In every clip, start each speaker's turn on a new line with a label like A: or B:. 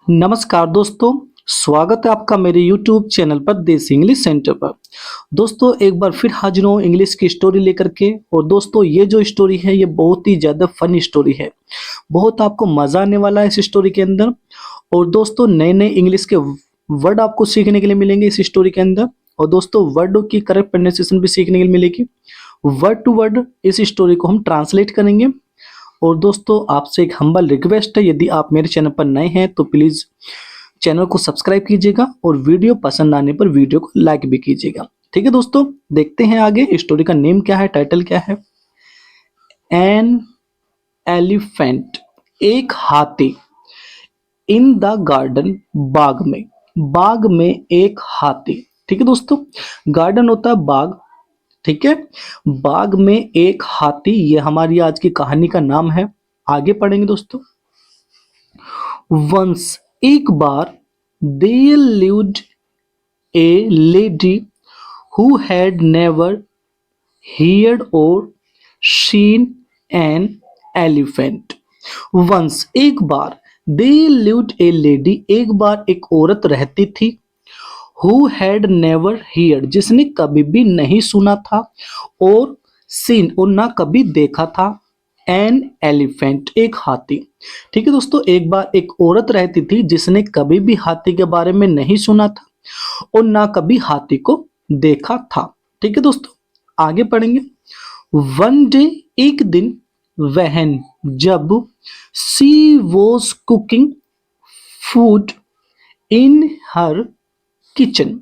A: नमस्कार दोस्तों, स्वागत है आपका मेरे YouTube चैनल पर देसी इंग्लिश सेंटर पर। दोस्तों एक बार फिर हाजिर हूँ इंग्लिश की स्टोरी लेकर के। और दोस्तों ये जो स्टोरी है ये बहुत ही ज़्यादा फनी स्टोरी है। बहुत आपको मज़ा आने वाला है इस स्टोरी के अंदर। और दोस्तों नए नए इंग्लिश के वर्ड आपको सीखने के लिए मिलेंगे इस स्टोरी के अंदर। और दोस्तों वर्ड की करेक्ट प्रोनाउंसिएशन भी सीखने के लिए मिलेगी। वर्ड टू वर्ड इस स्टोरी को हम ट्रांसलेट करेंगे। और दोस्तों आपसे एक हम्बल रिक्वेस्ट है, यदि आप मेरे चैनल पर नए हैं तो प्लीज़ चैनल को सब्सक्राइब कीजिएगा और वीडियो पसंद आने पर वीडियो को लाइक भी कीजिएगा। ठीक है दोस्तों, देखते हैं आगे स्टोरी का नेम क्या है, टाइटल क्या है। एन एलिफेंट, एक हाथी। इन द गार्डन, बाग में एक हाथी। ठीक है दोस्तों, गार्डन होता है बाग। ठीक है, बाग में एक हाथी, ये हमारी आज की कहानी का नाम है। आगे पढ़ेंगे दोस्तों। वंस, एक बार, there lived a lady who had never heard or seen an elephant. Once, एक बार, there lived a lady, एक बार एक औरत रहती थी। Who had never heard, जिसने कभी भी नहीं सुना था, और seen, और ना कभी देखा था, an elephant, एक हाथी। ठीक है दोस्तों, एक बार एक औरत रहती थी जिसने कभी भी हाथी के बारे में नहीं सुना था और ना कभी हाथी को देखा था। ठीक है दोस्तों, आगे पढ़ेंगे। वन डे, एक दिन, वहन, जब, she was cooking food in her kitchen.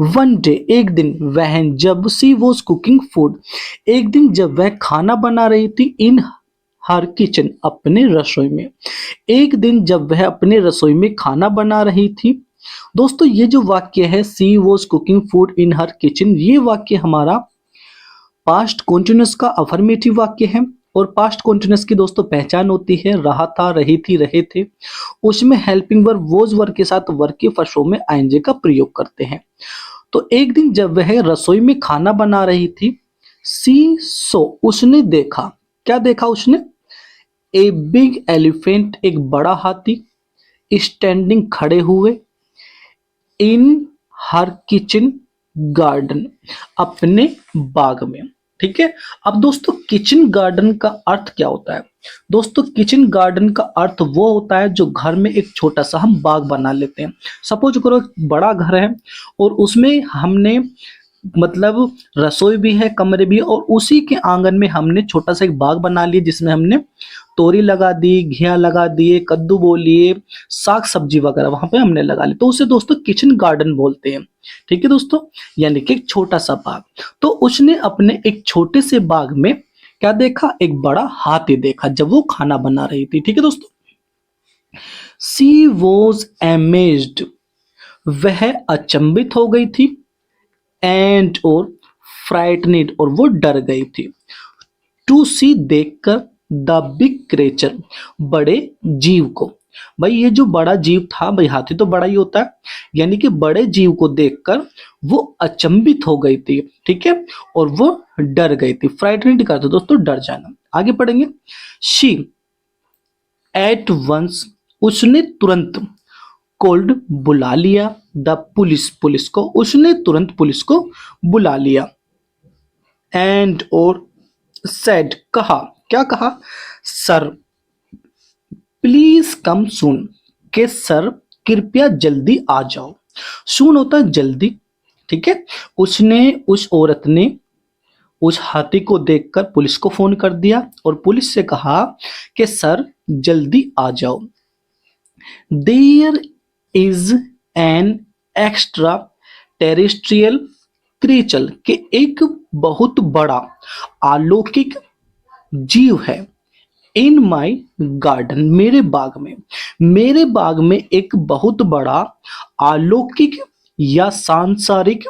A: One day, एक दिन, वहन, जब, सी वॉज कुकिंग फूड, एक दिन जब वह खाना बना रही थी, इन हर किचन, अपने रसोई में। एक दिन जब वह अपने रसोई में खाना बना रही थी। दोस्तों ये जो वाक्य है, she was cooking food in her kitchen, ये वाक्य हमारा पास्ट कॉन्टिन्यूअस का अफर्मेटिव वाक्य है। और पास्ट कॉन्टिन्यूअस की दोस्तों पहचान होती है रहा था, रही थी, रहे थे। उसमें हेल्पिंग वर्ब वॉज वर्ब के साथ वर्ब के फर्स्ट फॉर्म में आईएनजी का प्रयोग करते हैं। तो एक दिन जब वह रसोई में खाना बना रही थी, सी सो, उसने देखा, क्या देखा उसने, ए बिग एलिफेंट, एक बड़ा हाथी, स्टैंडिंग, खड़े हुए, इन हर किचन गार्डन, अपने बाग में। ठीक है, अब दोस्तों किचन गार्डन का अर्थ क्या होता है। दोस्तों किचन गार्डन का अर्थ वो होता है जो घर में एक छोटा सा हम बाग बना लेते हैं। सपोज करो एक बड़ा घर है और उसमें हमने मतलब रसोई भी है, कमरे भी है, और उसी के आंगन में हमने छोटा सा एक बाग बना लिया जिसमें हमने तोरी लगा दी, घिया लगा दिए, कद्दू बो लिए, साग सब्जी वगैरह वहां पे हमने लगा ली, तो उसे दोस्तों किचन गार्डन बोलते हैं। ठीक है दोस्तों, यानी कि एक छोटा सा बाग। तो उसने अपने एक छोटे से बाग में क्या देखा, एक बड़ा हाथी देखा जब वो खाना बना रही थी। ठीक है दोस्तों, सी वॉज एमेज्ड, वह अचंभित हो गई थी, एंड और फ्राइटनिड, और वो डर गई थी, टू सी, देखकर, द बिग क्रेचर, बड़े जीव को। भाई ये जो बड़ा जीव था, भाई हाथी तो बड़ा ही होता है, यानी कि बड़े जीव को देखकर वो अचंभित हो गई थी। ठीक है, और वो डर गई थी। फ्राइटनिड का तो दोस्तों डर जाना। आगे पढ़ेंगे। शी एट वंस, उसने तुरंत, कोल्ड, बुला लिया, द पुलिस, पुलिस को, उसने तुरंत पुलिस को बुला लिया, एंड और सेड, कहा, क्या कहा, सर प्लीज कम सून, के सर कृपया जल्दी आ जाओ। सून होता है जल्दी। ठीक है, उसने, उस औरत ने उस हाथी को देखकर पुलिस को फोन कर दिया और पुलिस से कहा कि सर जल्दी आ जाओ। There is an extraterrestrial creature, के एक बहुत बड़ा अलौकिक जीव है, इन माई गार्डन, मेरे बाग में। मेरे बाग में एक बहुत बड़ा अलौकिक या सांसारिक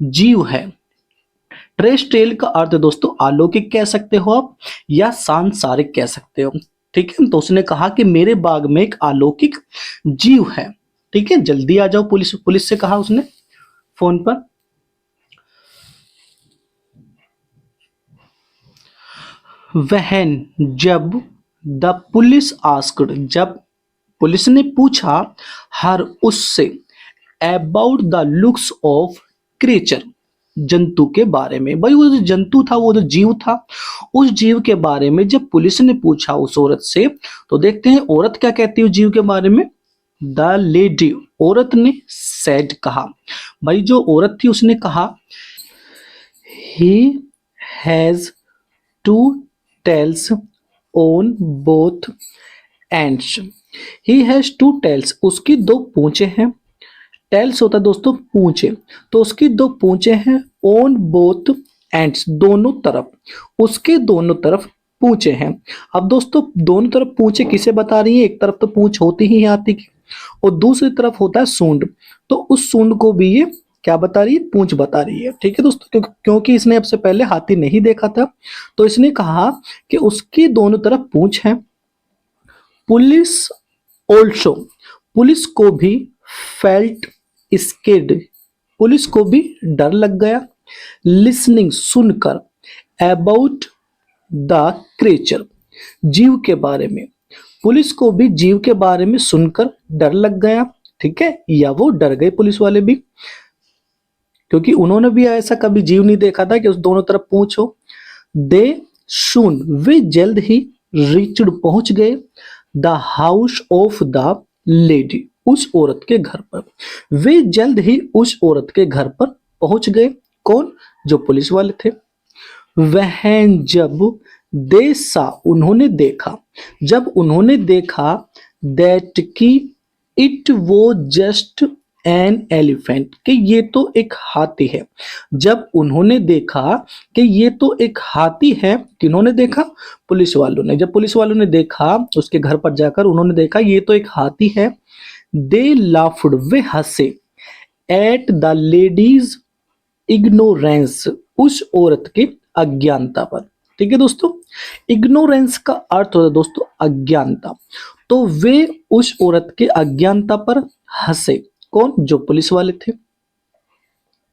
A: जीव है। टेरेस्ट्रियल का अर्थ दोस्तों अलौकिक कह सकते हो आप या सांसारिक कह सकते हो। ठीक है, तो उसने कहा कि मेरे बाग में एक अलौकिक जीव है। ठीक है, जल्दी आ जाओ, पुलिस पुलिस से कहा उसने फोन पर। वहन, जब, द पुलिस आस्क्ड, जब पुलिस ने पूछा हर उससे about the looks of creature, जंतु के बारे में। भाई वो जो जंतु था, वो जो जीव था, उस जीव के बारे में जब पुलिस ने पूछा उस औरत से, तो देखते हैं औरत क्या कहती है उस जीव के बारे में। द लेडी, औरत ने सेड, कहा। भाई जो औरत थी उसने कहा he has two tails on both ends. He has two tails, उसकी दो पूंछे हैं। टेल्स होता है दोस्तों पूंछे, तो उसकी दो पूंछे हैं। ऑन बोथ एंड्स, दोनों तरफ, उसके दोनों तरफ पूंछे हैं। अब दोस्तों दोनों तरफ पूंछे किसे बता रही है? एक तरफ तो पूंछ होती ही है हाथी की, और दूसरी तरफ होता है सूंड, तो उस सूंड को भी ये क्या बता रही है? पूंछ बता रही है। ठीक है दोस्तों, क्योंकि इसने अब से पहले हाथी नहीं देखा था, तो इसने कहा कि उसकी दोनों तरफ पूंछ है। पुलिस ऑल्सो, पुलिस को भी फेल्ट स्केड, पुलिस को भी डर लग गया। लिसनिंग, सुनकर, अबाउट द क्रिएचर, जीव के बारे में, पुलिस को भी जीव के बारे में सुनकर डर लग गया। ठीक है, या वो डर गए पुलिस वाले भी, क्योंकि उन्होंने भी ऐसा कभी जीव नहीं देखा था कि उस दोनों तरफ पूंछ हो। दे सून, वे जल्द ही रीच्ड, पहुंच गए। The house of the lady, उस औरत के घर पर। वे जल्द ही उस औरत के घर पर पहुंच गए। कौन? जो पुलिस वाले थे। वह जब दे सा, उन्होंने देखा, जब उन्होंने देखा दैट की इट वो जस्ट एन एलिफेंट, कि ये तो एक हाथी है। जब उन्होंने देखा कि ये तो एक हाथी है, किन्होंने देखा? पुलिस वालों ने। जब पुलिस वालों ने देखा उसके घर पर जाकर, उन्होंने देखा ये तो एक हाथी है। दे लाफ्ड, वे हंसे। एट द लेडीज इग्नोरेंस, उस औरत की अज्ञानता पर। ठीक है दोस्तों, इग्नोरेंस का अर्थ होता है दोस्तों अज्ञानता, तो वे उस औरत के अज्ञानता पर हंसे। कौन? जो पुलिस वाले थे।